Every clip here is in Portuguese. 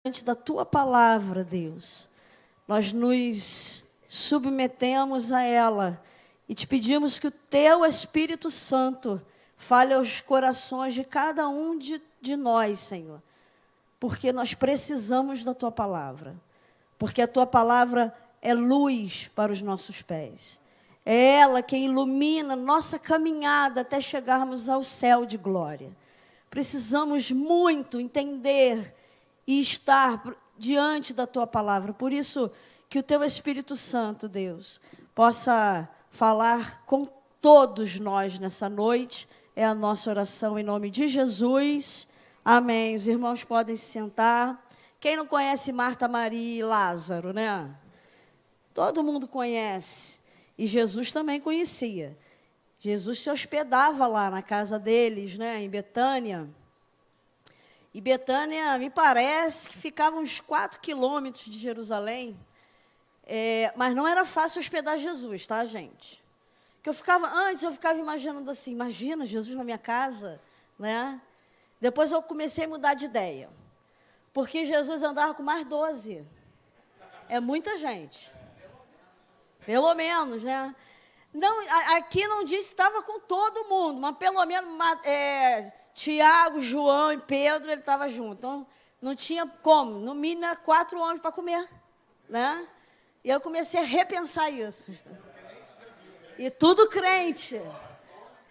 diante da Tua palavra, Deus. Nós nos submetemos a ela e te pedimos que o Teu Espírito Santo fale aos corações de cada um de nós, Senhor. Porque nós precisamos da Tua palavra. Porque a Tua palavra é luz para os nossos pés. É ela que ilumina nossa caminhada até chegarmos ao céu de glória. Precisamos muito entender e estar diante da Tua palavra. Por isso, que o Teu Espírito Santo, Deus, possa falar com todos nós nessa noite. É a nossa oração em nome de Jesus. Amém. Os irmãos podem se sentar. Quem não conhece Marta, Maria e Lázaro, né? Todo mundo conhece. E Jesus também conhecia. Jesus se hospedava lá na casa deles, né, em Betânia. E Betânia, me parece que ficava uns 4 quilômetros de Jerusalém. Mas não era fácil hospedar Jesus, tá, gente? Que antes eu ficava imaginando assim, imagina Jesus na minha casa, né? Depois eu comecei a mudar de ideia. Porque Jesus andava com mais 12. É muita gente. Pelo menos, né? Não, aqui não disse que estava com todo mundo, mas pelo menos Tiago, João e Pedro, ele estava junto. Então, não tinha como. No mínimo, era 4 homens para comer, né? E eu comecei a repensar isso. E tudo crente.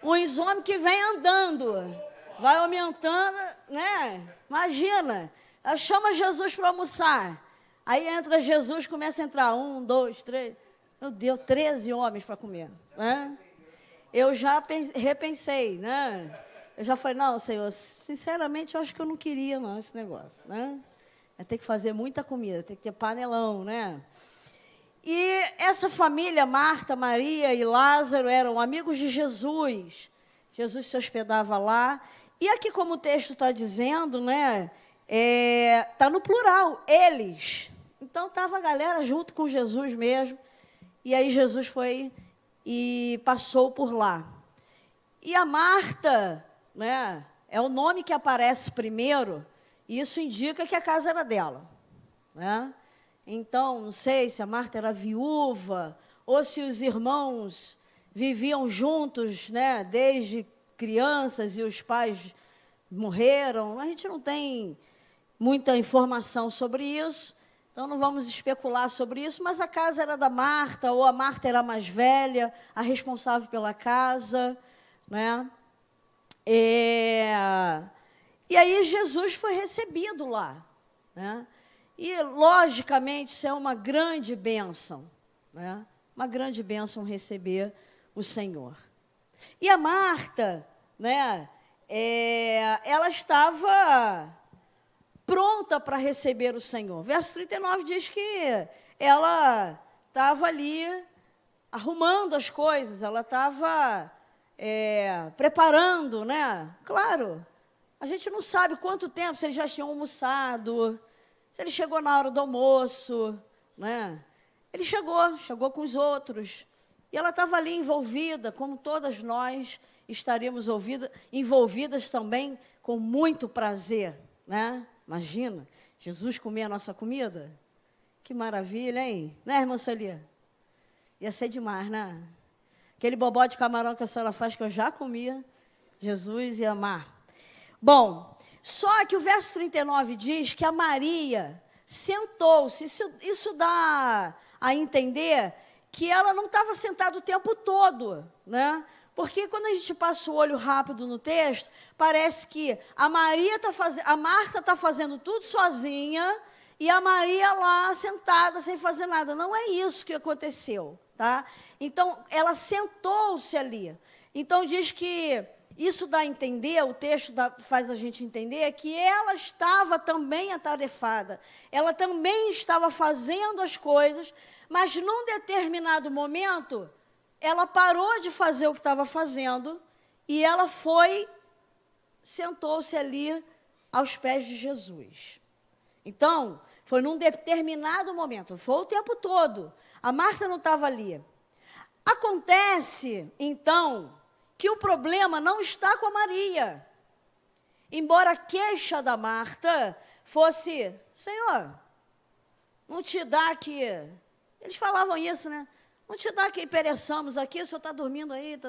Uns homens que vêm andando, vai aumentando, né? Imagina, chama Jesus para almoçar. Aí entra Jesus, começa a entrar 1, 2, 3... Meu Deus, 13 homens para comer, né? Eu já repensei, né? Eu já falei, não, Senhor, sinceramente, eu acho que eu não queria, não, esse negócio, né? Vai ter que fazer muita comida, tem que ter panelão, né? E essa família, Marta, Maria e Lázaro, eram amigos de Jesus. Jesus se hospedava lá. E aqui, como o texto está dizendo, né? Está no plural, eles. Então, estava a galera junto com Jesus mesmo. E aí Jesus foi e passou por lá. E a Marta, né, é o nome que aparece primeiro, e isso indica que a casa era dela, né? Então, não sei se a Marta era viúva, ou se os irmãos viviam juntos, né, desde crianças e os pais morreram. A gente não tem muita informação sobre isso. Então, não vamos especular sobre isso, mas a casa era da Marta, ou a Marta era a mais velha, a responsável pela casa, né? E aí Jesus foi recebido lá, né? E, logicamente, isso é uma grande bênção, né? Uma grande bênção receber o Senhor. E a Marta, né? Ela estava pronta para receber o Senhor. Verso 39 diz que ela estava ali arrumando as coisas, ela estava preparando, né? Claro, a gente não sabe quanto tempo, se eles já tinham almoçado, se ele chegou na hora do almoço, né? Ele chegou com os outros, e ela estava ali envolvida, como todas nós estaríamos envolvidas também com muito prazer, né? Imagina, Jesus comer a nossa comida? Que maravilha, hein? Né, irmã Celia? Ia ser demais, né? Aquele bobó de camarão que a senhora faz, que eu já comia, Jesus ia amar. Bom, só que o verso 39 diz que a Maria sentou-se. Isso dá a entender que ela não estava sentada o tempo todo, né? Porque quando a gente passa o olho rápido no texto, parece que a Marta está fazendo tudo sozinha e a Maria lá sentada sem fazer nada. Não é isso que aconteceu, tá? Então, ela sentou-se ali. Então, diz que isso dá a entender, o texto faz a gente entender que ela estava também atarefada. Ela também estava fazendo as coisas, mas num determinado momento ela parou de fazer o que estava fazendo e ela sentou-se ali aos pés de Jesus. Então, foi num determinado momento, foi o tempo todo. A Marta não estava ali. Acontece, então, que o problema não está com a Maria. Embora a queixa da Marta fosse, Senhor, não te dá que... Eles falavam isso, né? Não te dá que pereçamos aqui, o senhor está dormindo aí,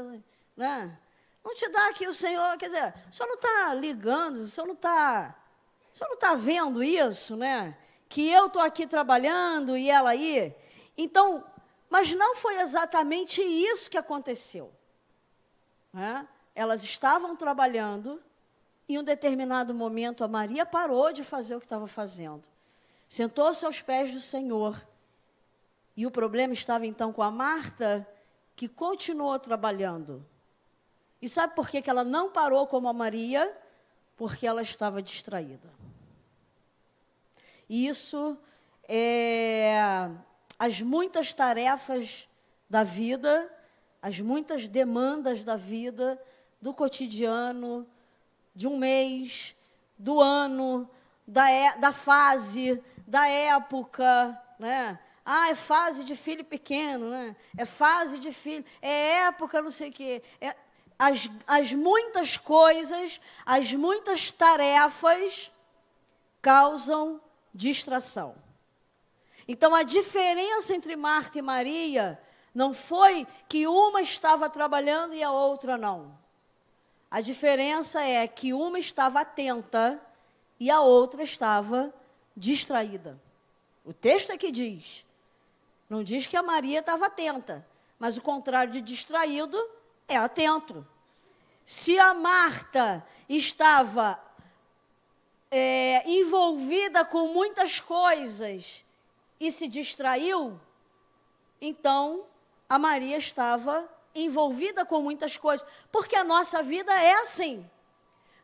né? Não te dá que o Senhor, quer dizer, o senhor não está ligando, o senhor não está vendo isso, né? Que eu estou aqui trabalhando e ela aí. Então, mas não foi exatamente isso que aconteceu. Né? Elas estavam trabalhando, e em um determinado momento a Maria parou de fazer o que estava fazendo. Sentou-se aos pés do Senhor. E o problema estava então com a Marta, que continuou trabalhando. E sabe por que ela não parou como a Maria? Porque ela estava distraída. E isso as muitas tarefas da vida, as muitas demandas da vida, do cotidiano, de um mês, do ano, da fase, da época, né? Ah, é fase de filho pequeno, né? É fase de filho, é época, não sei o quê. As muitas coisas, as muitas tarefas causam distração. Então, a diferença entre Marta e Maria não foi que uma estava trabalhando e a outra não. A diferença é que uma estava atenta e a outra estava distraída. O texto é que diz. Não diz que a Maria estava atenta, mas o contrário de distraído é atento. Se a Marta estava envolvida com muitas coisas e se distraiu, então a Maria estava envolvida com muitas coisas, porque a nossa vida é assim.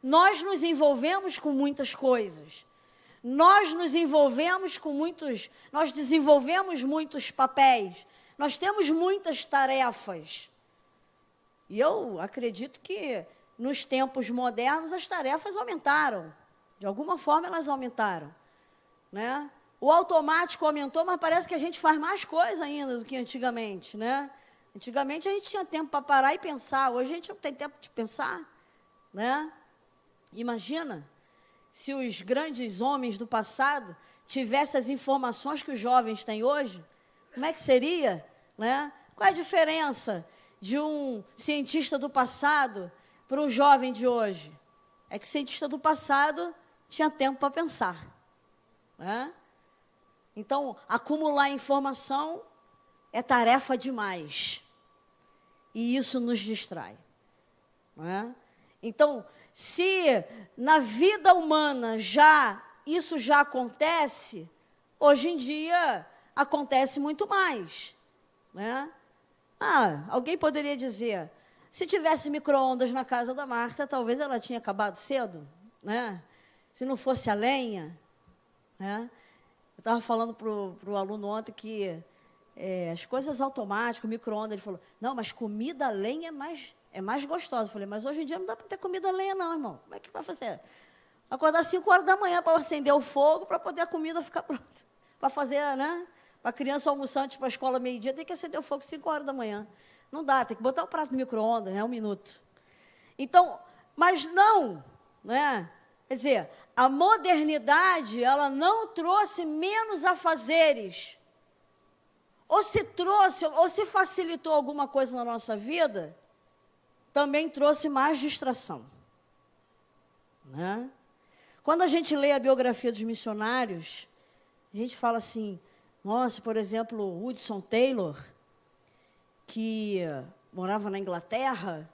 Nós nos envolvemos com muitas coisas. Nós nos envolvemos com nós desenvolvemos muitos papéis, nós temos muitas tarefas. E eu acredito que nos tempos modernos as tarefas aumentaram. De alguma forma elas aumentaram, né? O automático aumentou, mas parece que a gente faz mais coisa ainda do que antigamente, né? Antigamente a gente tinha tempo para parar e pensar, hoje a gente não tem tempo de pensar, né? Imagina se os grandes homens do passado tivessem as informações que os jovens têm hoje, como é que seria, né? Qual é a diferença de um cientista do passado para um jovem de hoje? É que o cientista do passado tinha tempo para pensar, né? Então, acumular informação é tarefa demais. E isso nos distrai, né? Então, se na vida humana isso já acontece, hoje em dia acontece muito mais, né? Alguém poderia dizer, se tivesse micro-ondas na casa da Marta, talvez ela tinha acabado cedo, né? Se não fosse a lenha, né? Eu estava falando para o aluno ontem que as coisas automáticas, o micro-ondas, ele falou, não, mas comida a lenha é mais gostosa. Eu falei, mas hoje em dia não dá para ter comida a lenha não, irmão. Como é que vai fazer? Acordar 5 horas da manhã para acender o fogo, para poder a comida ficar pronta. Para fazer, né? Para a criança almoçar antes para a escola meio-dia, tem que acender o fogo 5 horas da manhã. Não dá, tem que botar o prato no micro-ondas, 1 minuto. Então, mas não, né? Quer dizer, a modernidade, ela não trouxe menos afazeres. Ou se trouxe, ou se facilitou alguma coisa na nossa vida, também trouxe mais distração, né? Quando a gente lê a biografia dos missionários, a gente fala assim, nossa, por exemplo, o Hudson Taylor, que morava na Inglaterra,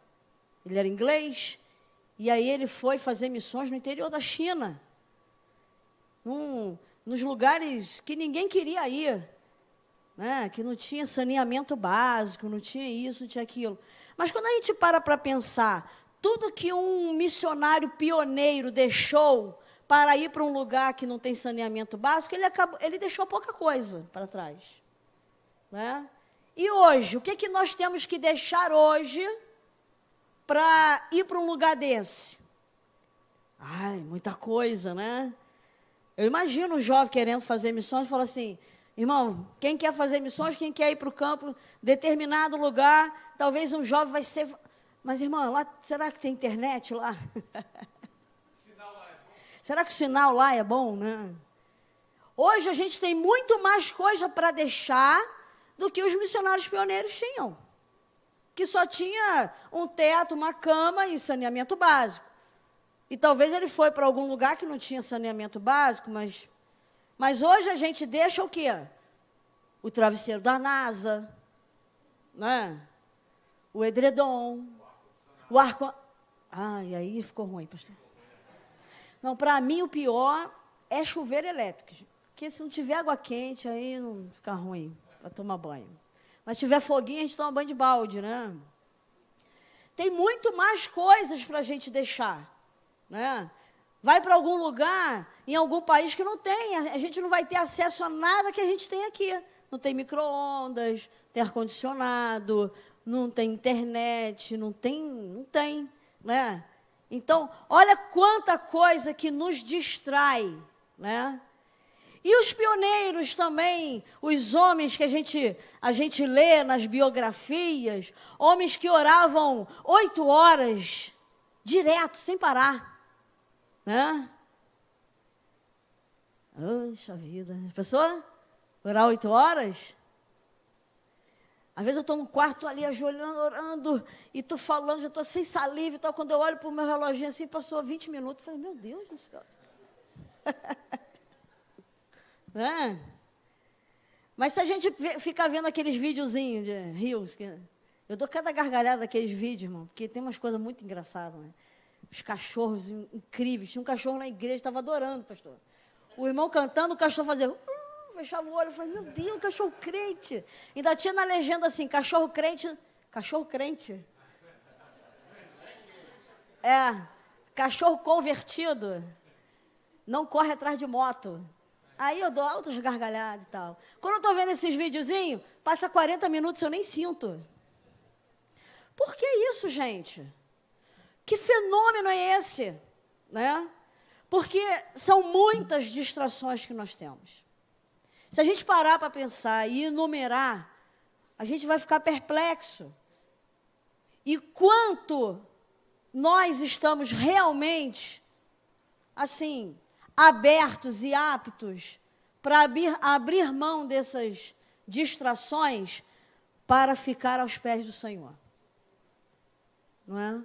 ele era inglês, e aí ele foi fazer missões no interior da China, nos lugares que ninguém queria ir, né? Que não tinha saneamento básico, não tinha isso, não tinha aquilo. Mas quando a gente para pensar, tudo que um missionário pioneiro deixou para ir para um lugar que não tem saneamento básico, ele deixou pouca coisa para trás, né? E hoje, o que nós temos que deixar hoje para ir para um lugar desse? Muita coisa, né? Eu imagino um jovem querendo fazer missões e fala assim, irmão, quem quer fazer missões, quem quer ir para o campo, determinado lugar, talvez um jovem vai ser... Mas, irmão, lá, será que tem internet lá? Será que o sinal lá é bom, né? Hoje a gente tem muito mais coisa para deixar do que os missionários pioneiros tinham, que só tinha um teto, uma cama e saneamento básico. E talvez ele foi para algum lugar que não tinha saneamento básico, mas hoje a gente deixa o quê? O travesseiro da NASA, né? O edredom, o arco... Ai, aí ficou ruim, pastor. Não, para mim o pior é chuveiro elétrico, porque se não tiver água quente, aí não fica ruim para tomar banho. Mas se tiver foguinho, a gente toma banho de balde, né? Tem muito mais coisas para a gente deixar, né? Vai para algum lugar, em algum país que não tem, a gente não vai ter acesso a nada que a gente tem aqui. Não tem micro-ondas, tem ar-condicionado, não tem internet, não tem, né? Então, olha quanta coisa que nos distrai, né? E os pioneiros também, os homens que a gente lê nas biografias, homens que oravam 8 horas direto, sem parar, né? Poxa vida, a pessoa orar 8 horas? Às vezes eu estou no quarto ali, ajoelhando, orando, e estou falando, já estou sem saliva e tal. Quando eu olho para o meu reloginho assim, passou 20 minutos, eu falei, meu Deus do céu. Né? Mas se a gente ficar vendo aqueles videozinhos de Reels, eu dou cada gargalhada daqueles vídeos, irmão, porque tem umas coisas muito engraçadas, né? Os cachorros incríveis. Tinha um cachorro na igreja, estava adorando, pastor. O irmão cantando, o cachorro fazia... fechava o olho, eu falei, meu Deus, cachorro crente. Ainda tinha na legenda assim, cachorro crente. Cachorro convertido, não corre atrás de moto. Aí eu dou altas gargalhadas e tal. Quando eu estou vendo esses videozinhos, passa 40 minutos, eu nem sinto. Por que isso, gente? Que fenômeno é esse? Né? Porque são muitas distrações que nós temos. Se a gente parar para pensar e enumerar, a gente vai ficar perplexo. E quanto nós estamos realmente, assim, abertos e aptos para abrir mão dessas distrações para ficar aos pés do Senhor. Não é?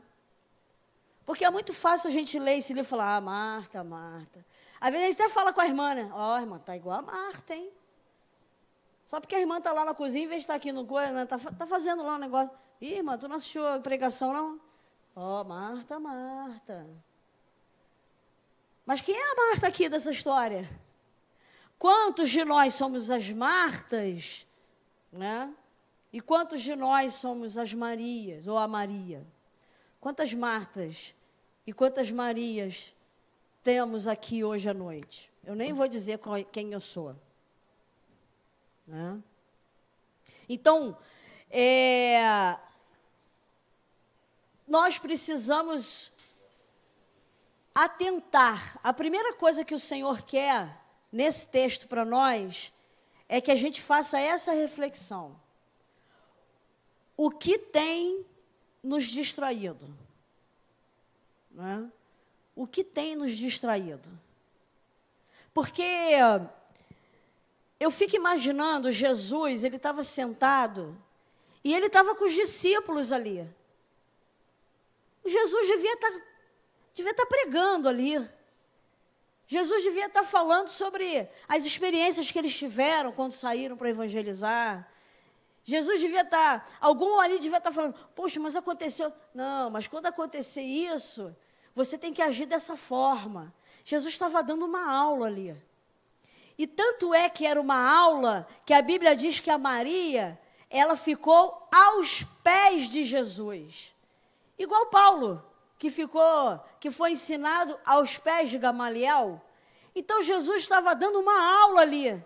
Porque é muito fácil a gente ler esse livro e falar, Marta. Às vezes a gente até fala com a irmã, né? Irmã, tá igual a Marta, hein? Só porque a irmã está lá na cozinha, em vez de estar aqui no coisa, né? Tá fazendo lá um negócio. Ih, irmã, tu não assistiu a pregação, não? Marta. Mas quem é a Marta aqui dessa história? Quantos de nós somos as Martas, né? E quantos de nós somos as Marias, ou a Maria? Quantas Martas e quantas Marias temos aqui hoje à noite? Eu nem vou dizer quem eu sou. Né? Então, nós precisamos atentar. A primeira coisa que o Senhor quer nesse texto para nós é que a gente faça essa reflexão. O que tem nos distraído? Né? O que tem nos distraído? Porque eu fico imaginando Jesus, ele estava sentado e ele estava com os discípulos ali. Jesus devia estar pregando ali. Jesus devia estar falando sobre as experiências que eles tiveram quando saíram para evangelizar. Jesus algum ali devia estar falando, poxa, mas aconteceu. Não, mas quando acontecer isso, você tem que agir dessa forma. Jesus estava dando uma aula ali. E tanto é que era uma aula que a Bíblia diz que a Maria, ela ficou aos pés de Jesus. Igual Paulo, que foi ensinado aos pés de Gamaliel. Então Jesus estava dando uma aula ali.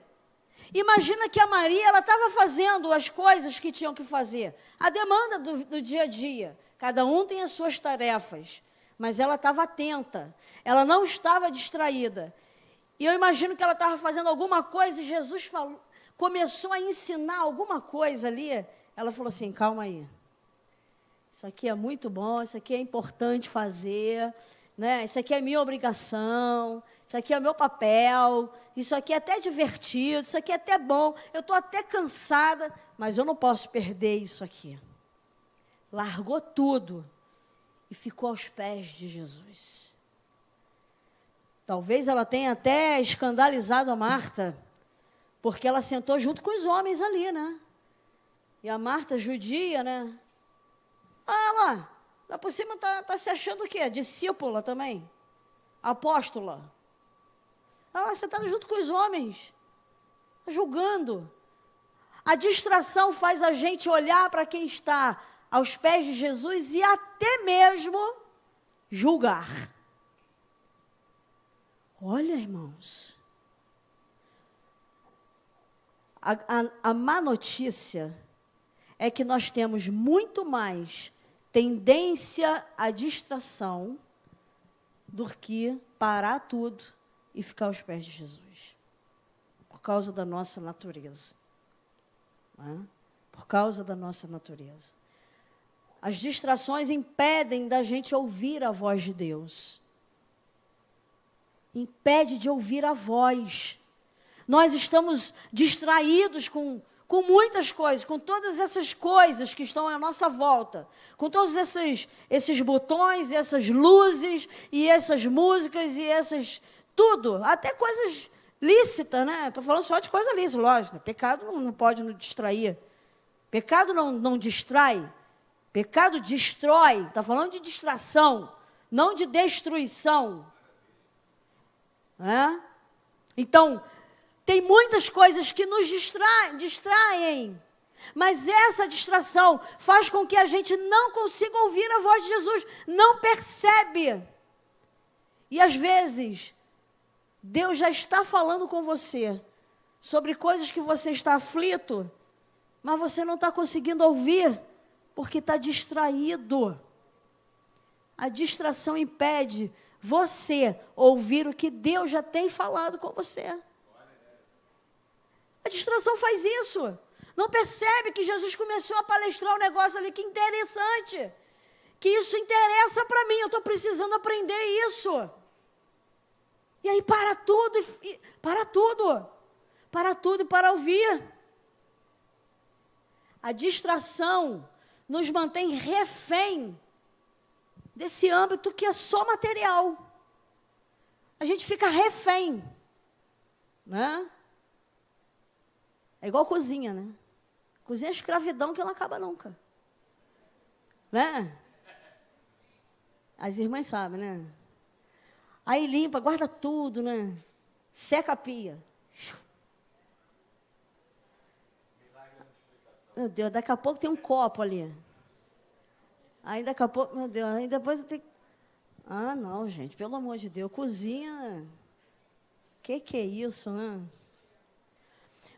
Imagina que a Maria, ela estava fazendo as coisas que tinham que fazer. A demanda do dia a dia. Cada um tem as suas tarefas. Mas ela estava atenta. Ela não estava distraída. E eu imagino que ela estava fazendo alguma coisa e Jesus começou a ensinar alguma coisa ali. Ela falou assim, calma aí. Isso aqui é muito bom, isso aqui é importante fazer. né? Isso aqui é minha obrigação, isso aqui é o meu papel, isso aqui é até divertido, isso aqui é até bom, eu estou até cansada, mas eu não posso perder isso aqui. Largou tudo e ficou aos pés de Jesus. Talvez ela tenha até escandalizado a Marta, porque ela sentou junto com os homens ali, né? E a Marta, judia, né? Lá por cima tá se achando o quê? Discípula também? Apóstola? Ela sentada junto com os homens, julgando. A distração faz a gente olhar para quem está aos pés de Jesus e até mesmo julgar. Olha, irmãos, a má notícia é que nós temos muito mais tendência à distração do que parar tudo e ficar aos pés de Jesus. Por causa da nossa natureza. Né? Por causa da nossa natureza. As distrações impedem da gente ouvir a voz de Deus. Impede de ouvir a voz. Nós estamos distraídos com muitas coisas, com todas essas coisas que estão à nossa volta, com todos esses botões, essas luzes, e essas músicas, e essas... tudo, até coisas lícitas, né? Estou falando só de coisa lícita, lógico. Pecado não pode nos distrair. Pecado não distrai. Pecado destrói. Está falando de distração, não de destruição. Então, tem muitas coisas que nos distraem, mas essa distração faz com que a gente não consiga ouvir a voz de Jesus, não percebe. E às vezes, Deus já está falando com você sobre coisas que você está aflito, mas você não está conseguindo ouvir, porque está distraído. A distração impede você ouvir o que Deus já tem falado com você. A distração faz isso. Não percebe que Jesus começou a palestrar um negócio ali que interessante. Que isso interessa para mim, eu estou precisando aprender isso. E aí para tudo para ouvir. A distração nos mantém refém desse âmbito que é só material. A gente fica refém, né? É igual cozinha, né? Cozinha é escravidão que não acaba nunca. Né? As irmãs sabem, né? Aí limpa, guarda tudo, né? Seca a pia. Meu Deus, daqui a pouco tem um copo ali. Aí daqui a pouco, meu Deus, aí depois eu tenho... Ah, não, gente, pelo amor de Deus, cozinha... Que é isso, né?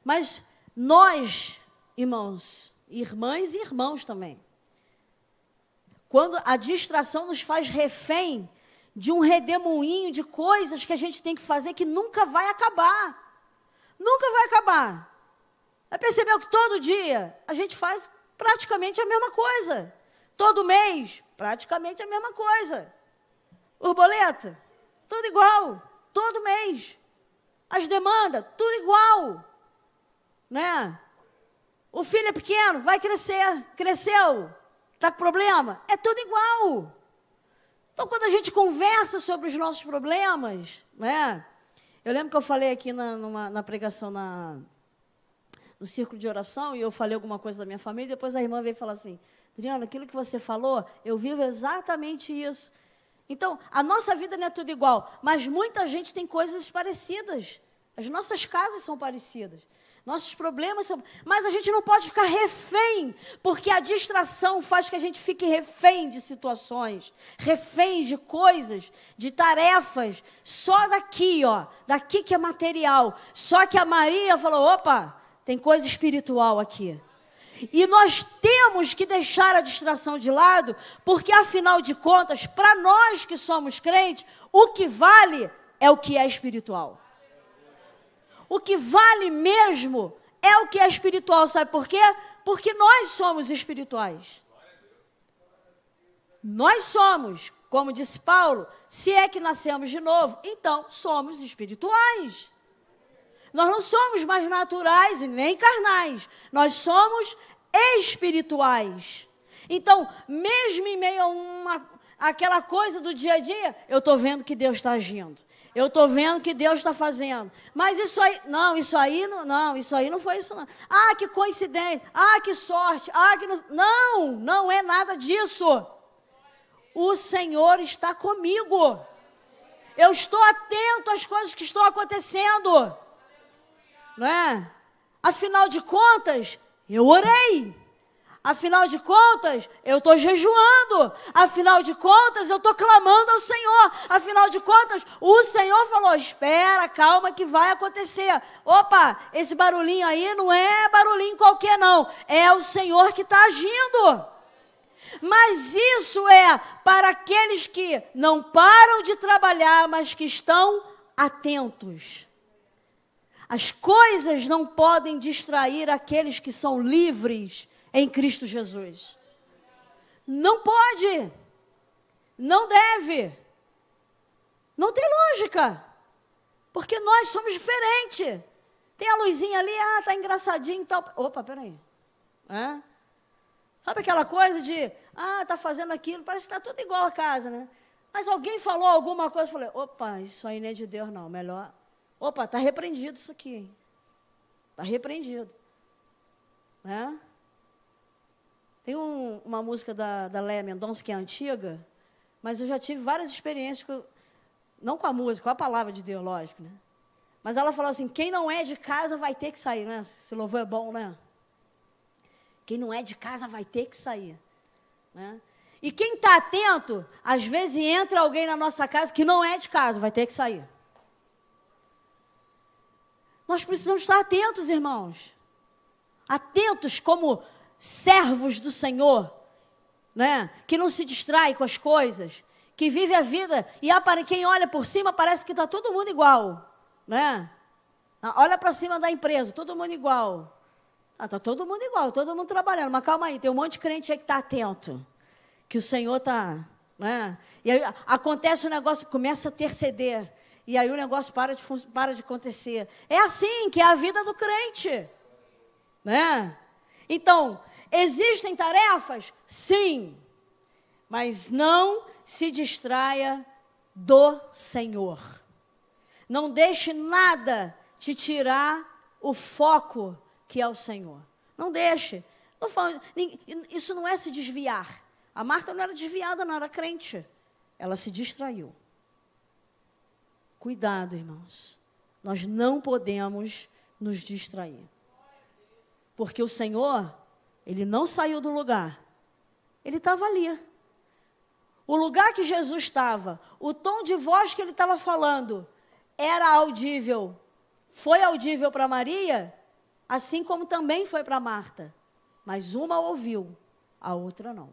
Mas nós, irmãos, irmãs e irmãos também, quando a distração nos faz refém de um redemoinho de coisas que a gente tem que fazer que nunca vai acabar. Nunca vai acabar. Já percebeu que todo dia a gente faz praticamente a mesma coisa? Todo mês, praticamente a mesma coisa. Borboleta, tudo igual, todo mês. As demandas, tudo igual. Né? O filho é pequeno, vai crescer, cresceu, está com problema? É tudo igual. Então, quando a gente conversa sobre os nossos problemas, né? Eu lembro que eu falei aqui na pregação no círculo de oração, e eu falei alguma coisa da minha família, e depois a irmã veio falar assim, Adriana, aquilo que você falou, eu vivo exatamente isso. Então, a nossa vida não é tudo igual, mas muita gente tem coisas parecidas. As nossas casas são parecidas. Nossos problemas são... Mas a gente não pode ficar refém, porque a distração faz que a gente fique refém de situações, refém de coisas, de tarefas, só daqui, daqui que é material. Só que a Maria falou, opa, tem coisa espiritual aqui. E nós temos que deixar a distração de lado, porque afinal de contas, para nós que somos crentes, o que vale é o que é espiritual. O que vale mesmo é o que é espiritual, sabe por quê? Porque nós somos espirituais. Nós somos. como disse Paulo, se é que nascemos de novo, então somos espirituais. Nós não somos mais naturais e nem carnais, nós somos espirituais. Então, mesmo em meio a aquela coisa do dia a dia, eu estou vendo que Deus está agindo. Eu estou vendo que Deus está fazendo. Mas isso aí não foi isso não. Ah, que coincidência. Ah, que sorte. Ah, que não é nada disso. O Senhor está comigo. Eu estou atento às coisas que estão acontecendo. Não é? Afinal de contas, eu orei. Afinal de contas, eu estou jejuando. Afinal de contas, eu estou clamando ao Senhor. Afinal de contas, o Senhor falou, espera, calma que vai acontecer. Opa, esse barulhinho aí não é barulhinho qualquer não. É o Senhor que está agindo. Mas isso é para aqueles que não param de trabalhar, mas que estão atentos. As coisas não podem distrair aqueles que são livres em Cristo Jesus. Não pode. Não deve. Não tem lógica. Porque nós somos diferentes. Tem a luzinha ali, tá engraçadinho e tal. Opa, peraí. Sabe aquela coisa de, tá fazendo aquilo, parece que está tudo igual a casa, né? Mas alguém falou alguma coisa, eu falei, opa, isso aí não é de Deus não, melhor. Opa, está repreendido isso aqui. Está repreendido. Né? Tem uma música da Léa Mendonça, que é antiga, mas eu já tive várias experiências, não com a música, com a palavra de Deus, lógico, né? Mas ela falou assim, quem não é de casa vai ter que sair, né? Esse louvor é bom, né? Quem não é de casa vai ter que sair. Né? E quem está atento, às vezes entra alguém na nossa casa que não é de casa, vai ter que sair. Nós precisamos estar atentos, irmãos. Atentos como servos do Senhor, né? Que não se distrai com as coisas, que vive a vida e quem olha por cima parece que está todo mundo igual, né? Olha para cima da empresa, todo mundo igual. Está todo mundo igual, todo mundo trabalhando, mas calma aí, tem um monte de crente aí que está atento, que o Senhor está, né? E aí acontece um negócio, começa a interceder, e aí o negócio para de acontecer. É assim que é a vida do crente, né? Então, existem tarefas? Sim, mas não se distraia do Senhor. Não deixe nada te tirar o foco que é o Senhor. Não deixe. Isso não é se desviar. A Marta não era desviada, não era crente. Ela se distraiu. Cuidado, irmãos. Nós não podemos nos distrair. Porque o Senhor, Ele não saiu do lugar. Ele estava ali. O lugar que Jesus estava, o tom de voz que Ele estava falando, era audível. Foi audível para Maria, assim como também foi para Marta. Mas uma ouviu, a outra não. Não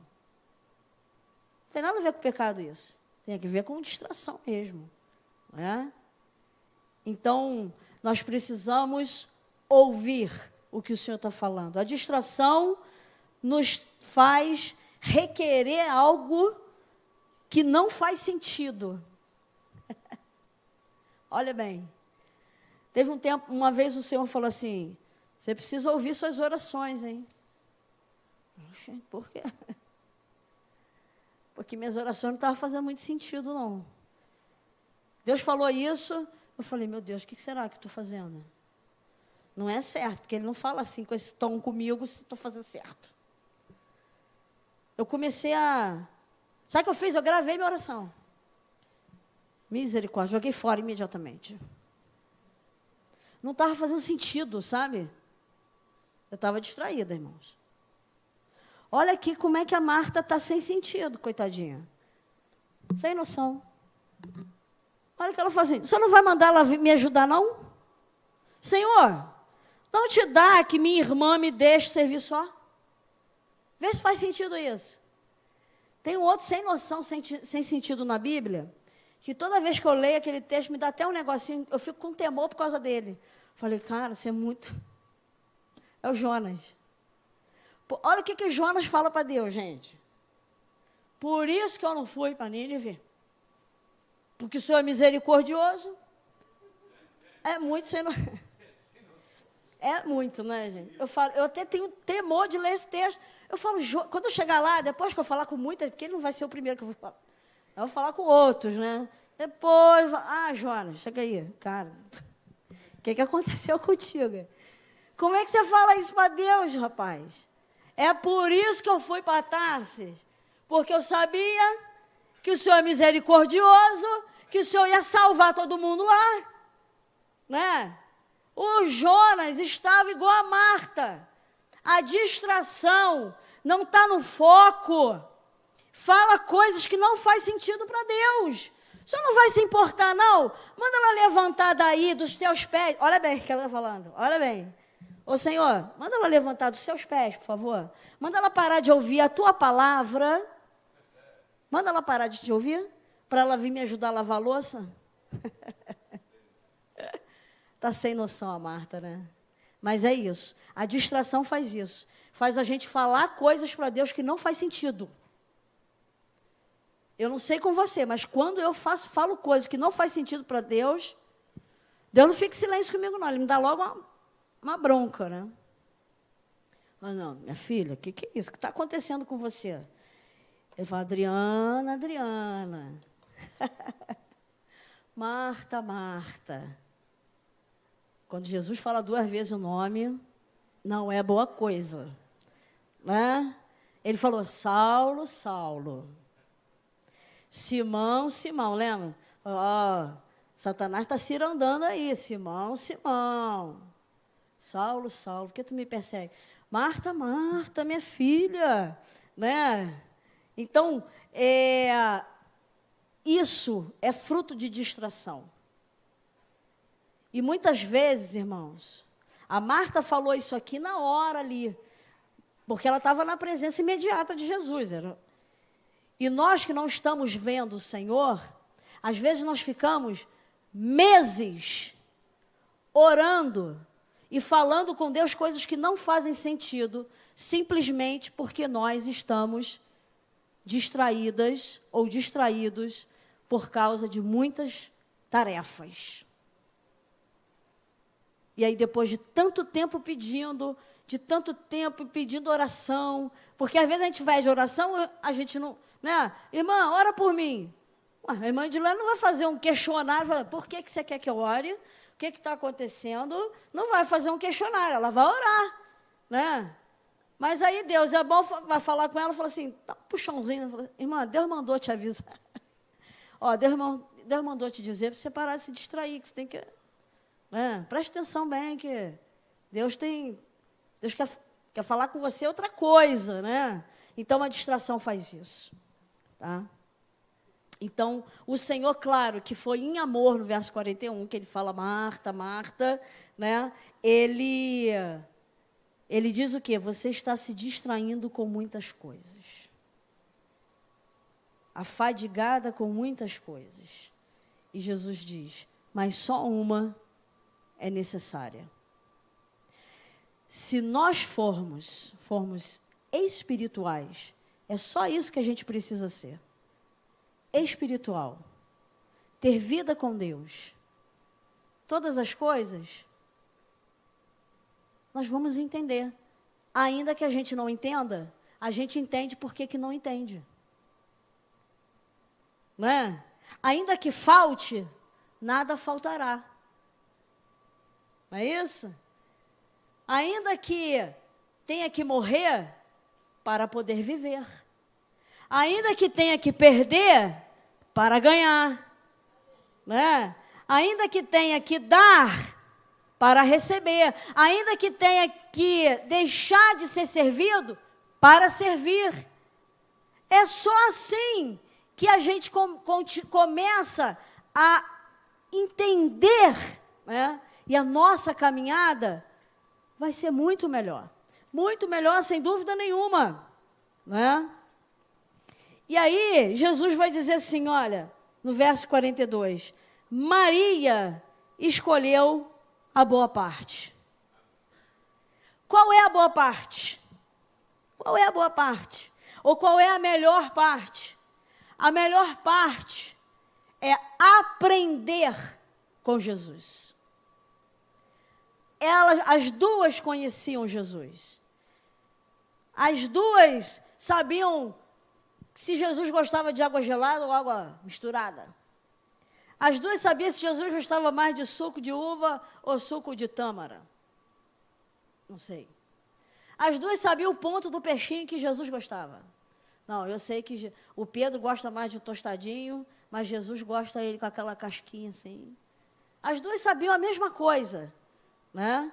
tem nada a ver com pecado isso. Tem a ver com distração mesmo. Não é? Então, nós precisamos ouvir o que o Senhor está falando. A distração nos faz requerer algo que não faz sentido. Olha bem. Teve um tempo, uma vez o Senhor falou assim, você precisa ouvir suas orações, hein? Oxe, por quê? Porque minhas orações não estavam fazendo muito sentido, não. Deus falou isso, eu falei, meu Deus, o que será que estou fazendo? Não é certo, porque Ele não fala assim, com esse tom comigo, se estou fazendo certo. Eu comecei a... Sabe o que eu fiz? Eu gravei minha oração. Misericórdia, joguei fora imediatamente. Não estava fazendo sentido, sabe? Eu estava distraída, irmãos. Olha aqui como é que a Marta está sem sentido, coitadinha. Sem noção. Olha o que ela faz assim. Você não vai mandar ela me ajudar, não? Senhor, não te dá que minha irmã me deixe servir só? Vê se faz sentido isso. Tem um outro sem noção, sem sentido na Bíblia, que toda vez que eu leio aquele texto, me dá até um negocinho, eu fico com temor por causa dele. Falei, cara, você é muito... É o Jonas. Pô, olha o que o Jonas fala para Deus, gente. Por isso que eu não fui para Nínive. Porque o Senhor é misericordioso. É muito, Senhor. É muito, né, gente? Eu até tenho temor de ler esse texto. Eu falo, quando eu chegar lá, depois que eu falar com muitas, porque ele não vai ser o primeiro que eu vou falar. Eu vou falar com outros, né? Depois, Jonas, chega aí. Cara, o que aconteceu contigo? Como é que você fala isso para Deus, rapaz? É por isso que eu fui para Tarsis. Porque eu sabia que o Senhor é misericordioso, que o Senhor ia salvar todo mundo lá. Né? O Jonas estava igual a Marta. A distração não está no foco. Fala coisas que não faz sentido para Deus. O Senhor não vai se importar, não? Manda ela levantar daí dos teus pés. Olha bem o que ela está falando. Olha bem. Ô Senhor, manda ela levantar dos seus pés, por favor. Manda ela parar de ouvir a tua palavra. Manda ela parar de te ouvir. Para ela vir me ajudar a lavar a louça. Está sem noção a Marta, né? Mas é isso. A distração faz isso. Faz a gente falar coisas para Deus que não faz sentido. Eu não sei com você, mas quando eu falo coisas que não faz sentido para Deus, Deus não fica em silêncio comigo, não. Ele me dá logo uma bronca, né? Ah, não, minha filha, o que é isso? O que está acontecendo com você? Ele fala, Adriana. Marta, Marta. Quando Jesus fala 2 vezes o nome, não é boa coisa. Né? Ele falou, Saulo, Saulo. Simão, Simão, lembra? Satanás está cirandando aí, Simão. Saulo, Saulo, por que tu me persegue? Marta, minha filha. Né? Então, isso é fruto de distração. E muitas vezes, irmãos, a Marta falou isso aqui na hora ali, porque ela estava na presença imediata de Jesus. E nós que não estamos vendo o Senhor, às vezes nós ficamos meses orando e falando com Deus coisas que não fazem sentido, simplesmente porque nós estamos distraídas ou distraídos por causa de muitas tarefas. E aí, depois de tanto tempo pedindo oração, porque às vezes a gente vai de oração, a gente não, né? Irmã, ora por mim. A irmã Edilene não vai fazer um questionário, vai, por que você quer que eu ore? O que está acontecendo? Não vai fazer um questionário, ela vai orar, né? Mas aí Deus é bom, vai falar com ela, fala assim, dá um puxãozinho, fala, irmã, Deus mandou te avisar. Deus mandou te dizer para você parar de se distrair, que você tem que... preste atenção bem, que Deus quer falar com você outra coisa, né? Então, a distração faz isso. Tá? Então, o Senhor, claro, que foi em amor, no verso 41, que ele fala, Marta, Marta, né? Ele diz o quê? Você está se distraindo com muitas coisas. Afadigada com muitas coisas. E Jesus diz, mas só uma é necessária. Se nós formos espirituais, é só isso que a gente precisa ser. Espiritual. Ter vida com Deus. Todas as coisas, nós vamos entender. Ainda que a gente não entenda, a gente entende por que não entende. Não é? Ainda que falte, nada faltará. Não é isso? Ainda que tenha que morrer para poder viver. Ainda que tenha que perder para ganhar. Né? Ainda que tenha que dar para receber. Ainda que tenha que deixar de ser servido para servir. É só assim que a gente começa a entender, né? E a nossa caminhada vai ser muito melhor. Muito melhor, sem dúvida nenhuma. Né? E aí, Jesus vai dizer assim, olha, no verso 42, Maria escolheu a boa parte. Qual é a boa parte? Qual é a boa parte? Ou qual é a melhor parte? A melhor parte é aprender com Jesus. As duas conheciam Jesus. As duas sabiam se Jesus gostava de água gelada ou água misturada. As duas sabiam se Jesus gostava mais de suco de uva ou suco de tâmara. Não sei. As duas sabiam o ponto do peixinho que Jesus gostava. Não, eu sei que o Pedro gosta mais de tostadinho, mas Jesus gosta ele com aquela casquinha assim. As duas sabiam a mesma coisa, né?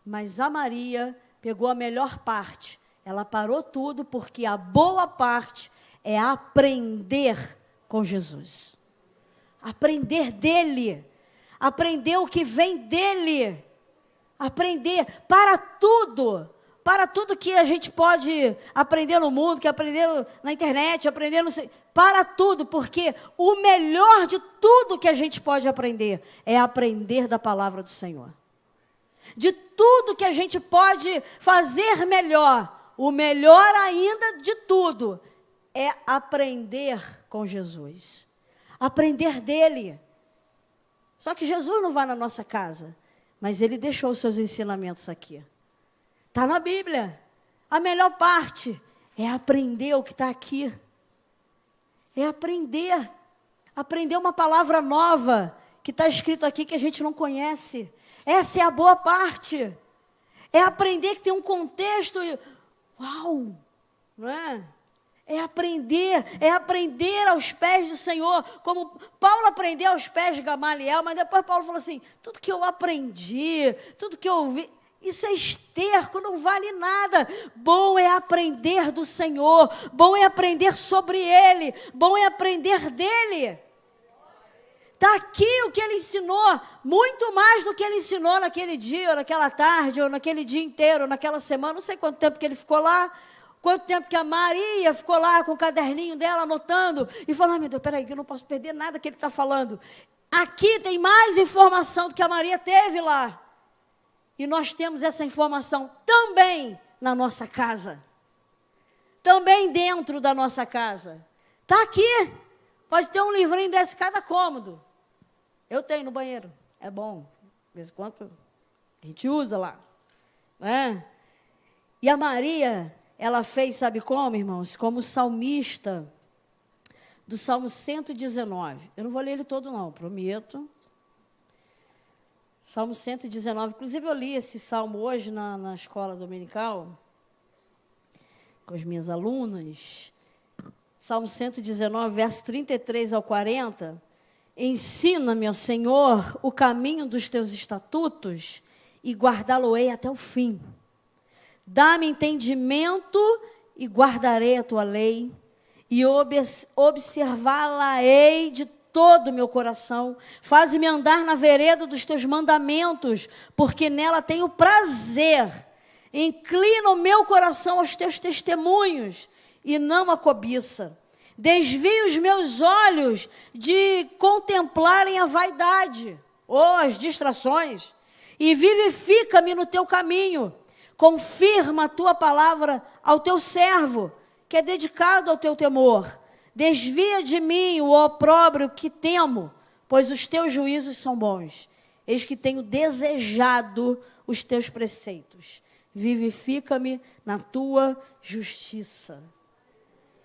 Mas a Maria pegou a melhor parte. Ela parou tudo porque a boa parte é aprender com Jesus. Aprender dele. Aprender o que vem dele. Aprender para tudo que a gente pode aprender no mundo, que aprender na internet, aprender no... Para tudo, porque o melhor de tudo que a gente pode aprender é aprender da palavra do Senhor. De tudo que a gente pode fazer melhor, o melhor ainda de tudo é aprender com Jesus. Aprender dele. Só que Jesus não vai na nossa casa, mas ele deixou os seus ensinamentos aqui. Está na Bíblia. A melhor parte é aprender o que está aqui. É aprender. Aprender uma palavra nova que está escrito aqui que a gente não conhece. Essa é a boa parte. É aprender que tem um contexto. Uau! Não é? É aprender aos pés do Senhor, como Paulo aprendeu aos pés de Gamaliel, mas depois Paulo falou assim, tudo que eu aprendi, tudo que eu vi, isso é esterco, não vale nada. Bom é aprender do Senhor, bom é aprender sobre Ele, bom é aprender dEle. Está aqui o que Ele ensinou, muito mais do que Ele ensinou naquele dia, ou naquela tarde, ou naquele dia inteiro, ou naquela semana, não sei quanto tempo que Ele ficou lá, quanto tempo que a Maria ficou lá com o caderninho dela, anotando, e falando, meu Deus, peraí, que eu não posso perder nada que ele está falando. Aqui tem mais informação do que a Maria teve lá. E nós temos essa informação também na nossa casa. Também dentro da nossa casa. Está aqui. Pode ter um livrinho desse cada cômodo. Eu tenho no banheiro. É bom. De vez em quando a gente usa lá. Né? E a Maria... ela fez, sabe como, irmãos? Como salmista do Salmo 119. Eu não vou ler ele todo, não, prometo. Salmo 119. Inclusive, eu li esse salmo hoje na escola dominical, com as minhas alunas. Salmo 119, verso 33 ao 40. Ensina-me, ó Senhor, o caminho dos teus estatutos e guardá-lo-ei até o fim. Dá-me entendimento e guardarei a tua lei, e observá-la-ei de todo o meu coração. Faze-me andar na vereda dos teus mandamentos, porque nela tenho prazer. Inclina o meu coração aos teus testemunhos, e não a cobiça. Desvia os meus olhos de contemplarem a vaidade, ou as distrações, e vivifica-me no teu caminho. Confirma a tua palavra ao teu servo, que é dedicado ao teu temor. Desvia de mim o opróbrio que temo, pois os teus juízos são bons. Eis que tenho desejado os teus preceitos. Vivifica-me na tua justiça.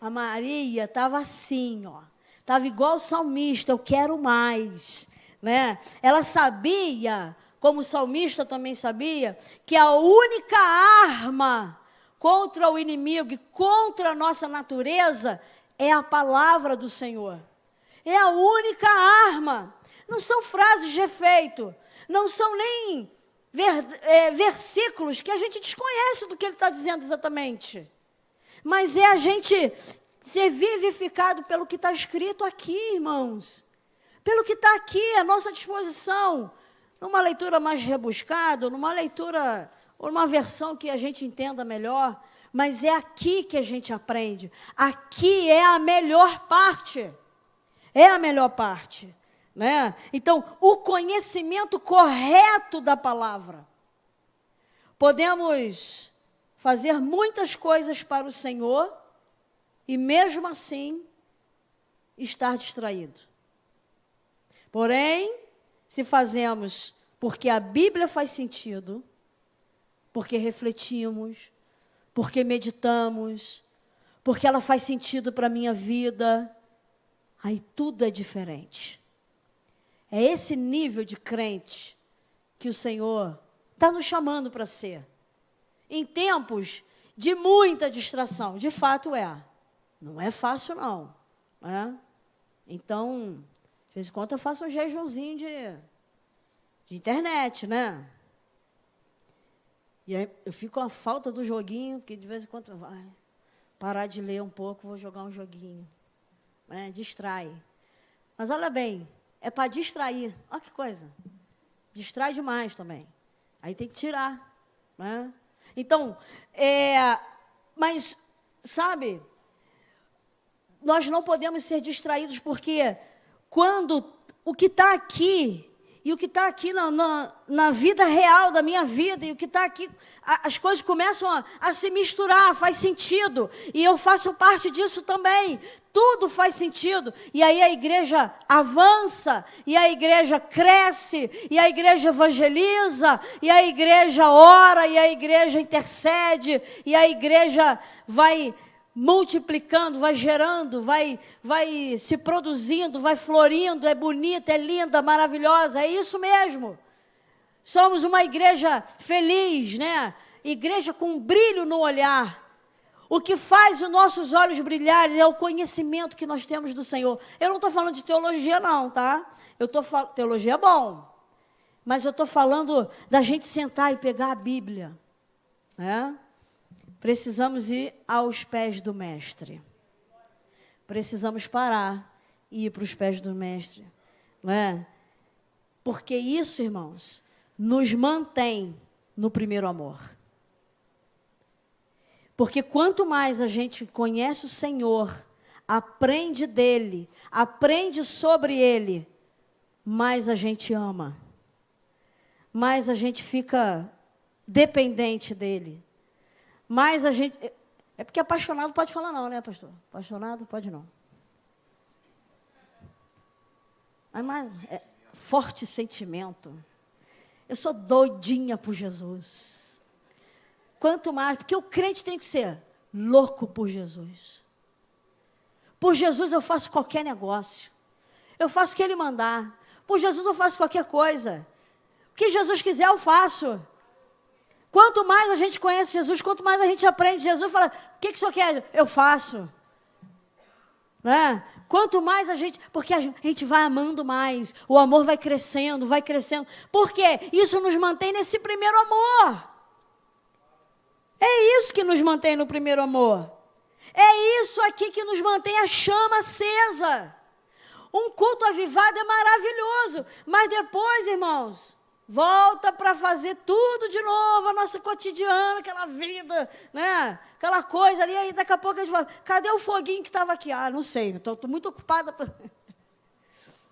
A Maria estava assim, ó. Estava igual o salmista, eu quero mais. Né? Ela sabia... como o salmista também sabia, que a única arma contra o inimigo e contra a nossa natureza é a palavra do Senhor. É a única arma. Não são frases de efeito, não são nem versículos que a gente desconhece do que ele está dizendo exatamente. Mas é a gente ser vivificado pelo que está escrito aqui, irmãos. Pelo que está aqui à nossa disposição. Numa leitura mais rebuscada, numa leitura, ou numa versão que a gente entenda melhor, mas é aqui que a gente aprende. Aqui é a melhor parte. É a melhor parte. Né? Então, o conhecimento correto da palavra. Podemos fazer muitas coisas para o Senhor e mesmo assim estar distraído. Porém, se fazemos porque a Bíblia faz sentido, porque refletimos, porque meditamos, porque ela faz sentido para a minha vida, aí tudo é diferente. É esse nível de crente que o Senhor está nos chamando para ser. Em tempos de muita distração, de fato é. Não é fácil não. Então, de vez em quando eu faço um jejumzinho de internet, né? E aí eu fico com a falta do joguinho, porque de vez em quando vai parar de ler um pouco, vou jogar um joguinho. Distrai. Mas olha bem, é para distrair. Olha que coisa. Distrai demais também. Aí tem que tirar. Né? Então, mas, sabe, nós não podemos ser distraídos porque quando o que está aqui e o que está aqui na vida real da minha vida e o que está aqui, as coisas começam a se misturar, faz sentido. E eu faço parte disso também. Tudo faz sentido. E aí a igreja avança, e a igreja cresce, e a igreja evangeliza, e a igreja ora, e a igreja intercede, e a igreja vai multiplicando, vai gerando, vai se produzindo, vai florindo, é bonita, é linda, maravilhosa, é isso mesmo. Somos uma igreja feliz, né? Igreja com brilho no olhar. O que faz os nossos olhos brilharem é o conhecimento que nós temos do Senhor. Eu não estou falando de teologia não, tá? Teologia é bom, mas eu estou falando da gente sentar e pegar a Bíblia, né? Precisamos ir aos pés do Mestre. Precisamos parar e ir para os pés do Mestre. Não é? Porque isso, irmãos, nos mantém no primeiro amor. Porque quanto mais a gente conhece o Senhor, aprende dEle, aprende sobre Ele, mais a gente ama. Mais a gente fica dependente dEle. Mas a gente... É porque apaixonado pode falar não, né, pastor? Apaixonado pode não. Mas forte sentimento. Eu sou doidinha por Jesus. Quanto mais... Porque o crente tem que ser louco por Jesus. Por Jesus eu faço qualquer negócio. Eu faço o que Ele mandar. Por Jesus eu faço qualquer coisa. O que Jesus quiser eu faço. Quanto mais a gente conhece Jesus, quanto mais a gente aprende Jesus, fala, o que o senhor quer? Eu faço. Né? Quanto mais a gente, porque a gente vai amando mais, o amor vai crescendo, vai crescendo. Por quê? Isso nos mantém nesse primeiro amor. É isso que nos mantém no primeiro amor. É isso aqui que nos mantém a chama acesa. Um culto avivado é maravilhoso, mas depois, irmãos... Volta para fazer tudo de novo, a nossa cotidiana, aquela vida, né? Aquela coisa ali, aí daqui a pouco a gente fala, cadê o foguinho que estava aqui? Não sei, estou muito ocupada.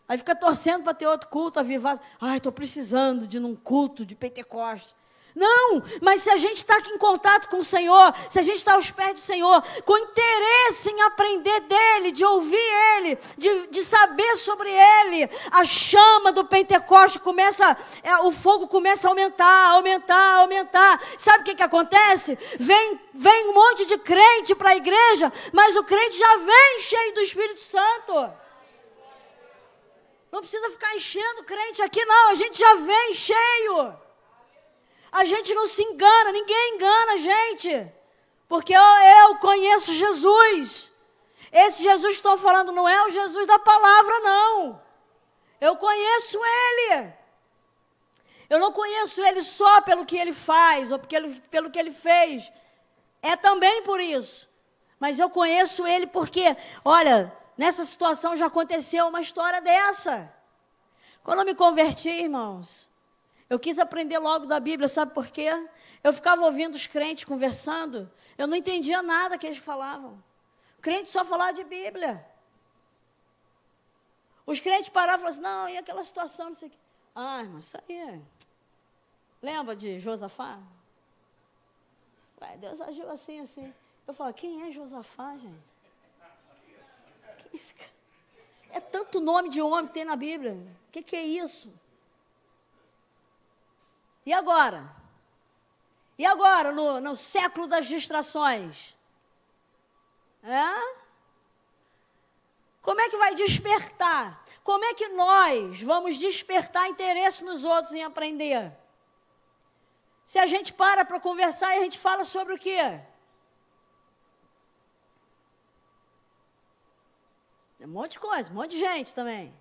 Aí fica torcendo para ter outro culto avivado. Estou precisando de um culto de Pentecostes. Não, mas se a gente está aqui em contato com o Senhor, se a gente está aos pés do Senhor, com interesse em aprender dEle, de ouvir Ele, de saber sobre Ele, a chama do Pentecoste começa, o fogo começa a aumentar. Sabe o que acontece? Vem um monte de crente para a igreja, mas o crente já vem cheio do Espírito Santo. Não precisa ficar enchendo o crente aqui não, a gente já vem cheio. A gente não se engana, ninguém engana a gente. Porque eu conheço Jesus. Esse Jesus que estou falando não é o Jesus da palavra, não. Eu conheço Ele. Eu não conheço Ele só pelo que Ele faz, ou pelo que Ele fez. É também por isso. Mas eu conheço Ele porque, olha, nessa situação já aconteceu uma história dessa. Quando eu me converti, irmãos... Eu quis aprender logo da Bíblia, sabe por quê? Eu ficava ouvindo os crentes conversando, eu não entendia nada que eles falavam. O crente só falava de Bíblia. Os crentes paravam e falavam assim, não, e aquela situação, não sei o quê. Irmão, isso aí é... Lembra de Josafá? Ué, Deus agiu assim, assim. Eu falo, quem é Josafá, gente? Que isso, cara? É tanto nome de homem que tem na Bíblia. O que é isso? E agora? E agora, no século das distrações? Como é que vai despertar? Como é que nós vamos despertar interesse nos outros em aprender? Se a gente para conversar e a gente fala sobre o quê? Um monte de coisa, um monte de gente também,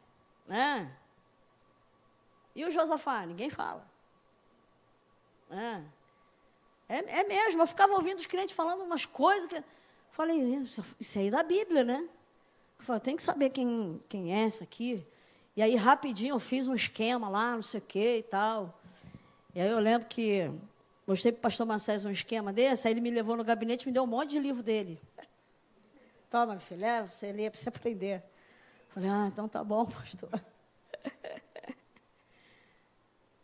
né? E o Josafá? Ninguém fala. É mesmo, eu ficava ouvindo os crentes falando umas coisas que... Falei, isso aí é da Bíblia, né? Eu falei, tem que saber quem é esse aqui. E aí, rapidinho, eu fiz um esquema lá, não sei o quê e tal. E aí eu lembro que mostrei para o pastor Mancés um esquema desse, aí ele me levou no gabinete e me deu um monte de livro dele. Toma, meu filho, leva, você lê para você aprender. Falei, então tá bom, pastor.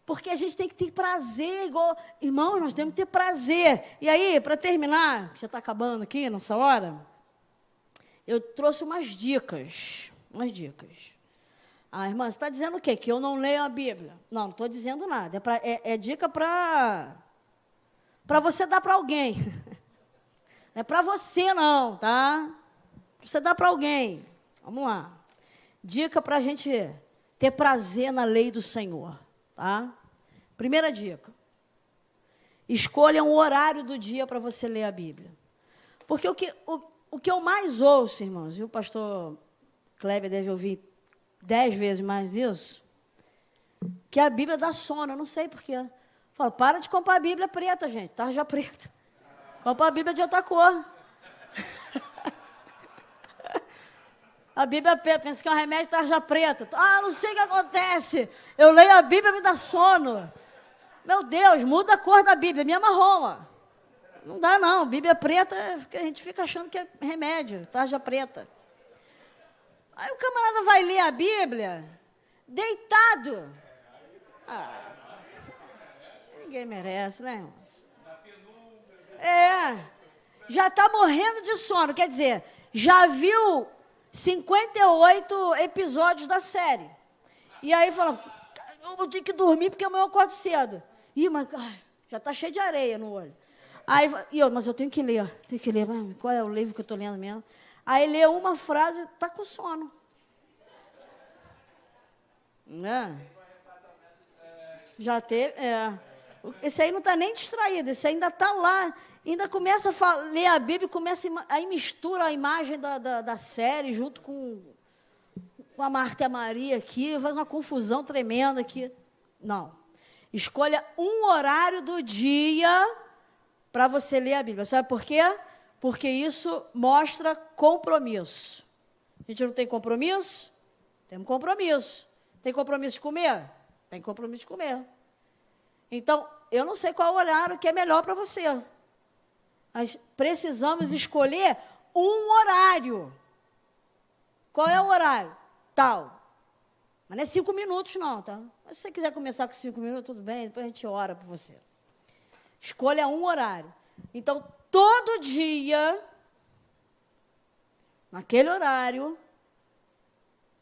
Porque a gente tem que ter prazer, igual... Irmãos, nós temos que ter prazer. E aí, para terminar, já está acabando aqui, nessa hora, eu trouxe umas dicas. Irmã, você está dizendo o quê? Que eu não leio a Bíblia? Não estou dizendo nada. É dica para você dar para alguém. Não é para você, não, tá? Você dá para alguém. Vamos lá. Dica para a gente ter prazer na lei do Senhor, tá? Primeira dica. Escolha um horário do dia para você ler a Bíblia. Porque o que eu mais ouço, irmãos, e o pastor Kleber deve ouvir 10 vezes mais disso, que a Bíblia dá sono, eu não sei porquê. Fala, para de comprar a Bíblia preta, gente, tarja preta. Compra a Bíblia de outra cor. A Bíblia pensa que é um remédio de tarja preta. Não sei o que acontece. Eu leio a Bíblia e me dá sono. Meu Deus, muda a cor da Bíblia, minha marrom. Não dá, não. Bíblia preta, a gente fica achando que é remédio, tarja preta. Aí o camarada vai ler a Bíblia deitado. Ninguém merece, né, irmãos? Já está morrendo de sono. Quer dizer, já viu 58 episódios da série. E aí fala, eu vou ter que dormir porque amanhã eu acordo cedo. Mas já está cheio de areia no olho. Aí, mas eu tenho que ler. Qual é o livro que eu estou lendo mesmo? Aí lê uma frase, está com sono. Já teve, Esse aí não está nem distraído, esse ainda está lá, ainda começa a ler a Bíblia, aí mistura a imagem da série junto com a Marta e a Maria aqui, faz uma confusão tremenda aqui. Não. Escolha um horário do dia para você ler a Bíblia. Sabe por quê? Porque isso mostra compromisso. A gente não tem compromisso? Temos compromisso. Tem compromisso de comer? Tem compromisso de comer. Então, eu não sei qual horário que é melhor para você. Mas precisamos escolher um horário. Qual é o horário? Tal. Mas não é 5 minutos, não, tá? Mas se você quiser começar com 5 minutos, tudo bem, depois a gente ora por você. Escolha um horário. Então, todo dia, naquele horário,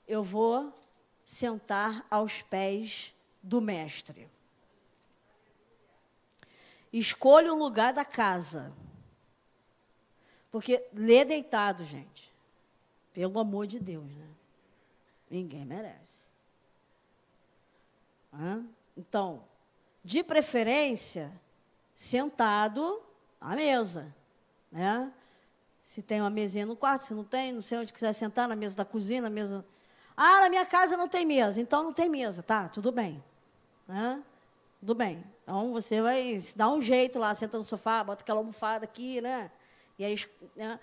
eu vou sentar aos pés do mestre. Escolha o lugar da casa. Porque ler deitado, gente, pelo amor de Deus, né? Ninguém merece. Então, de preferência, sentado à mesa, né? Se tem uma mesinha no quarto, se não tem, não sei onde quiser sentar, na mesa da cozinha, na mesa... na minha casa não tem mesa, então não tem mesa, tá, tudo bem. Tudo bem. Então, você vai dar um jeito lá, senta no sofá, bota aquela almofada aqui, né? E aí, né?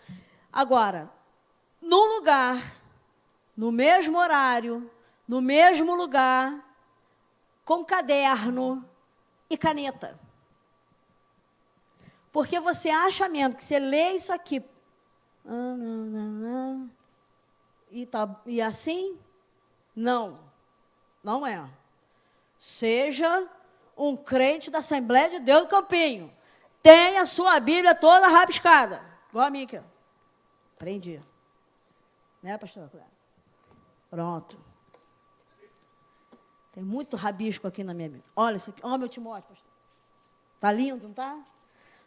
Agora, num lugar, no mesmo horário, no mesmo lugar, com caderno e caneta. Porque você acha mesmo que você lê isso aqui, e assim? Não é. Seja um crente da Assembleia de Deus do Campinho. tem a sua Bíblia toda rabiscada. Igual a minha aqui. Aprendi. Né, pastor? Pronto. Tem muito rabisco aqui na minha Bíblia. Olha isso aqui. Olha o meu Timóteo, pastor. Tá lindo, não tá?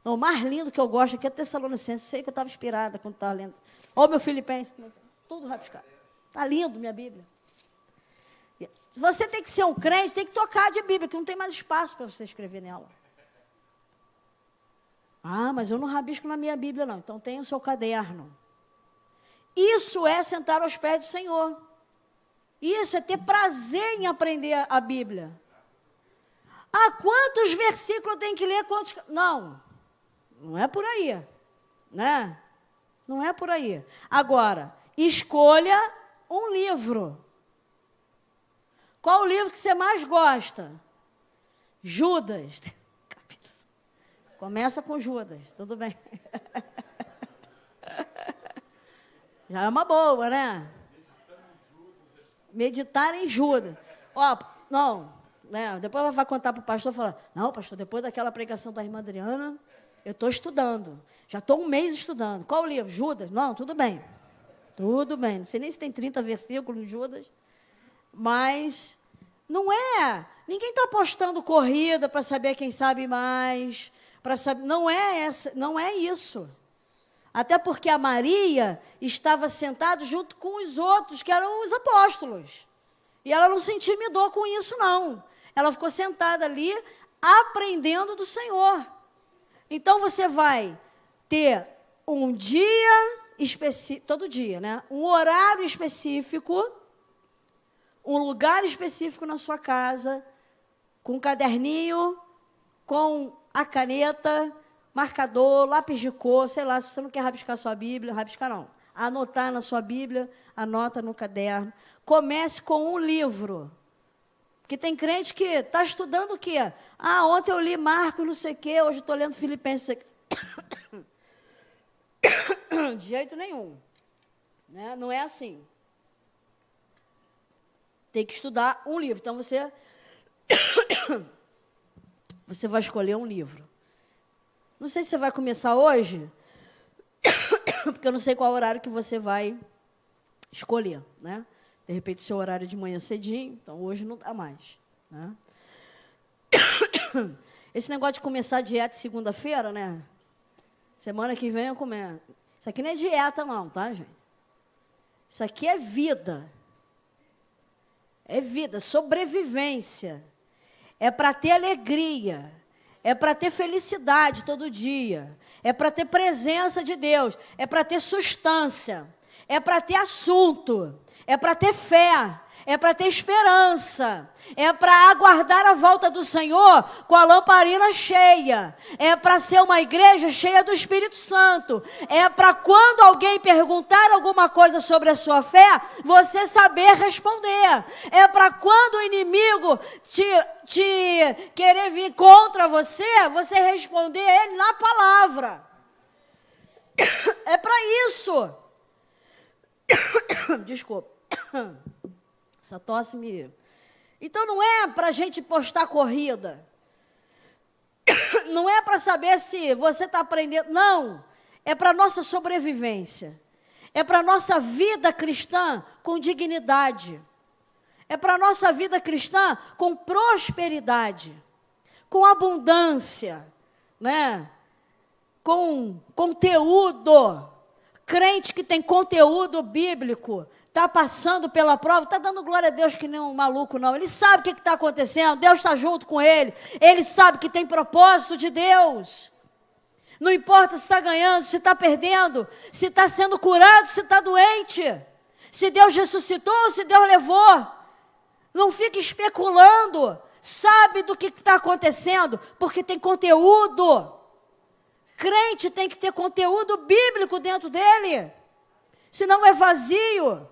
Não, o mais lindo que eu gosto aqui é Tessalonicenses. Sei que eu estava inspirada quando estava lendo. Olha o meu Filipenses. Tudo rabiscado. Tá lindo minha Bíblia. Você tem que ser um crente, tem que tocar de Bíblia, que não tem mais espaço para você escrever nela. Ah, mas eu não rabisco na minha Bíblia, não. Então tem o seu caderno. Isso é sentar aos pés do Senhor. Isso é ter prazer em aprender a Bíblia. Ah, quantos versículos eu tenho que ler? Não, não é por aí, né? Não é por aí. Agora, escolha um livro. Qual o livro que você mais gosta? Judas. Começa com Judas, tudo bem. Já é uma boa, né? Meditar em Judas. Ó, não, né? Depois vai contar para o pastor e falar, não, pastor, depois daquela pregação da irmã Adriana, eu estou estudando. Já estou um mês estudando. Qual o livro? Judas? Não, tudo bem. Tudo bem. Não sei nem se tem 30 versículos em Judas. Mas não é. Ninguém está apostando corrida para saber quem sabe mais. Para saber, não é isso. Até porque a Maria estava sentada junto com os outros, que eram os apóstolos. E ela não se intimidou com isso, não. Ela ficou sentada ali, aprendendo do Senhor. Então, você vai ter um dia específico, todo dia, né? Um horário específico, um lugar específico na sua casa, com um caderninho, com a caneta, marcador, lápis de cor, sei lá, se você não quer rabiscar sua Bíblia, rabiscar não. Anotar na sua Bíblia, anota no caderno. Comece com um livro. Porque tem crente que está estudando o quê? Ah, ontem eu li Marcos, não sei o quê, hoje estou lendo Filipenses, não sei o quê. De jeito nenhum. Né? Não é assim. Tem que estudar um livro. Então, você vai escolher um livro. Não sei se você vai começar hoje, porque eu não sei qual horário que você vai escolher, né? De repente, seu horário de manhã cedinho, então hoje não dá mais, né? Esse negócio de começar a dieta segunda-feira, né? Semana que vem eu comer. Isso aqui não é dieta não, tá, gente? Isso aqui é vida. É vida, sobrevivência. É para ter alegria. É para ter felicidade todo dia. É para ter presença de Deus. É para ter sustância. É para ter assunto. É para ter fé. É para ter esperança. É para aguardar a volta do Senhor com a lamparina cheia. É para ser uma igreja cheia do Espírito Santo. É para quando alguém perguntar alguma coisa sobre a sua fé, você saber responder. É para quando o inimigo te querer vir contra você, você responder a ele na palavra. É para isso. Desculpa. Essa tosse me... Então, não é para a gente postar corrida. Não é para saber se você está aprendendo. Não. É para a nossa sobrevivência. É para a nossa vida cristã com dignidade. É para a nossa vida cristã com prosperidade. Com abundância. Né? Com conteúdo. Crente que tem conteúdo bíblico, está passando pela prova, está dando glória a Deus que nem um maluco, não. Ele sabe o que está acontecendo, Deus está junto com ele. Ele sabe que tem propósito de Deus. Não importa se está ganhando, se está perdendo, se está sendo curado, se está doente. Se Deus ressuscitou ou se Deus levou. Não fique especulando. Sabe do que está acontecendo, porque tem conteúdo. Crente tem que ter conteúdo bíblico dentro dele. Senão é vazio.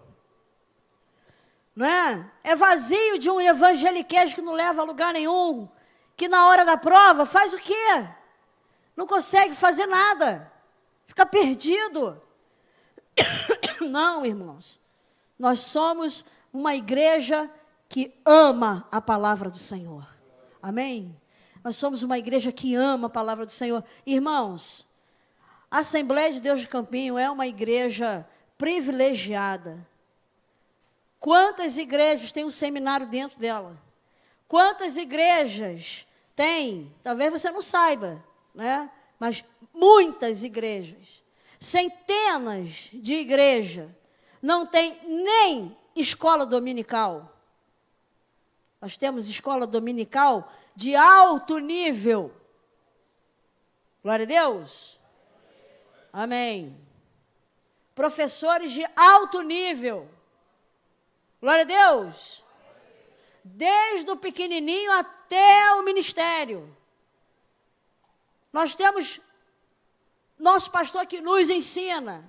Não é? É vazio de um evangeliquez que não leva a lugar nenhum. Que na hora da prova faz o quê? Não consegue fazer nada. Fica perdido. Não, irmãos. Nós somos uma igreja que ama a palavra do Senhor. Amém? Nós somos uma igreja que ama a palavra do Senhor. Irmãos, a Assembleia de Deus de Campinho é uma igreja privilegiada. Quantas igrejas têm um seminário dentro dela? Quantas igrejas tem? Talvez você não saiba, né? Mas muitas igrejas, centenas de igrejas, não tem nem escola dominical. Nós temos escola dominical de alto nível. Glória a Deus. Amém. Professores de alto nível. Glória a Deus. Desde o pequenininho até o ministério. Nós temos nosso pastor que nos ensina.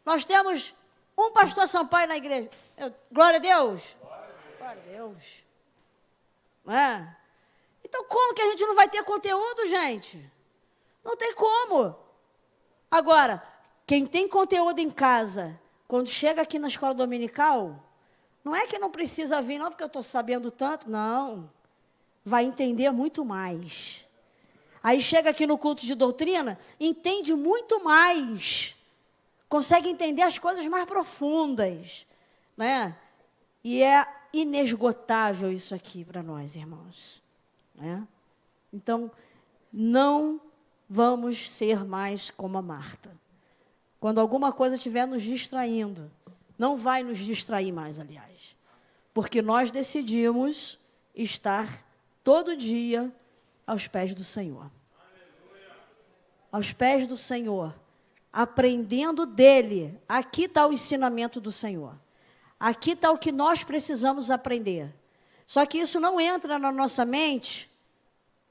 Nós temos um pastor Sampaio na igreja. Glória a Deus. Glória a Deus. Não é? Então, como que a gente não vai ter conteúdo, gente? Não tem como. Agora, quem tem conteúdo em casa, quando chega aqui na escola dominical, não é que não precisa vir, não, porque eu estou sabendo tanto. Não. Vai entender muito mais. Aí chega aqui no culto de doutrina, entende muito mais. Consegue entender as coisas mais profundas. Né? E é inesgotável isso aqui para nós, irmãos. Né? Então, não vamos ser mais como a Marta. Quando alguma coisa estiver nos distraindo, não vai nos distrair mais, aliás. Porque nós decidimos estar todo dia aos pés do Senhor. Aos pés do Senhor. Aprendendo dele. Aqui está o ensinamento do Senhor. Aqui está o que nós precisamos aprender. Só que isso não entra na nossa mente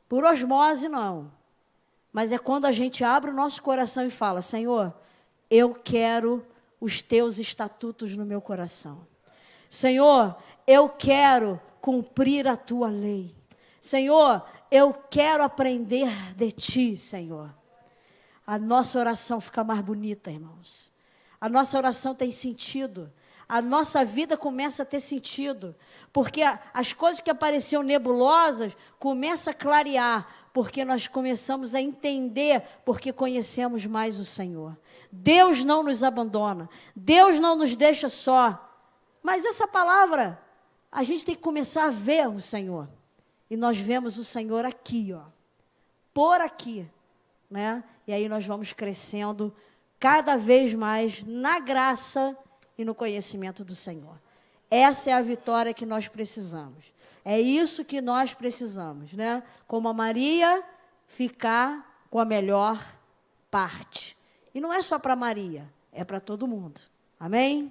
por osmose, não. Mas é quando a gente abre o nosso coração e fala, Senhor, eu quero os teus estatutos no meu coração. Senhor, eu quero cumprir a tua lei. Senhor, eu quero aprender de ti, Senhor. A nossa oração fica mais bonita, irmãos. A nossa oração tem sentido. A nossa vida começa a ter sentido. Porque as coisas que apareciam nebulosas começam a clarear. Porque nós começamos a entender, porque conhecemos mais o Senhor. Deus não nos abandona. Deus não nos deixa só. Mas essa palavra, a gente tem que começar a ver o Senhor. E nós vemos o Senhor aqui, ó. Por aqui. Né? E aí nós vamos crescendo cada vez mais na graça e no conhecimento do Senhor. Essa é a vitória que nós precisamos. É isso que nós precisamos, né? Como a Maria, ficar com a melhor parte. E não é só para Maria, é para todo mundo. Amém?